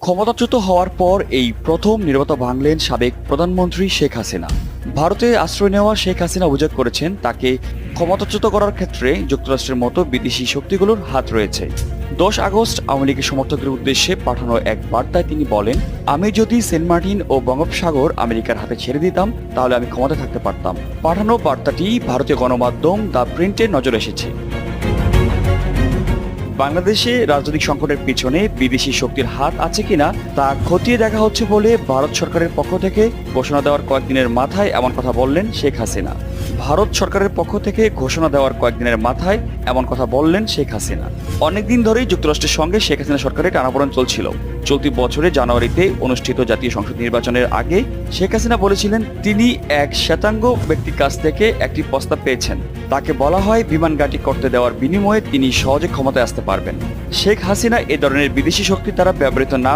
ক্ষমতাচ্যুত হওয়ার পর এই প্রথম নীরবতা ভাঙলেন সাবেক প্রধানমন্ত্রী শেখ হাসিনা। ভারতে আশ্রয় নেওয়া শেখ হাসিনা অভিযোগ করেছেন তাকে ক্ষমতাচ্যুত করার ক্ষেত্রে যুক্তরাষ্ট্রের মতো বিদেশি শক্তিগুলোর হাত রয়েছে। 10 আগস্ট আওয়ামী লীগের সমর্থকদের উদ্দেশ্যে পাঠানো এক বার্তায় তিনি বলেন, আমি যদি সেন্ট মার্টিন ও বঙ্গোপসাগর আমেরিকার হাতে ছেড়ে দিতাম তাহলে আমি ক্ষমতায় থাকতে পারতাম। পাঠানো বার্তাটি ভারতীয় গণমাধ্যম দ্য প্রিন্টে নজরে এসেছে। বাংলাদেশে রাজনৈতিক সংকটের পিছনে বিদেশি শক্তির হাত আছে কিনা তা খতিয়ে দেখা হচ্ছে বলে ভারত সরকারের পক্ষ থেকে ঘোষণা দেওয়ার কয়েকদিনের মাথায় এমন কথা বললেন শেখ হাসিনা। ভারত সরকারের পক্ষ থেকে ঘোষণা দেওয়ার কয়েকদিনের মাথায় এমন কথা বললেন শেখ হাসিনা। অনেকদিন ধরেই যুক্তরাষ্ট্রের সঙ্গে শেখ হাসিনা সরকারের টানাপোড়েন চলছিল। চলতি বছরে জানুয়ারিতে অনুষ্ঠিত জাতীয় সংসদ নির্বাচনের আগে শেখ হাসিনা বলেছিলেন তিনি এক শ্বেতাঙ্গ ব্যক্তির কাছ থেকে একটি প্রস্তাব পেয়েছেন। তাকে বলা হয় বিমান ঘাঁটি করতে দেওয়ার বিনিময়ে তিনি সহজে ক্ষমতায় আসতে পারবেন। শেখ হাসিনা এ ধরনের বিদেশি শক্তি দ্বারা ব্যবহৃত না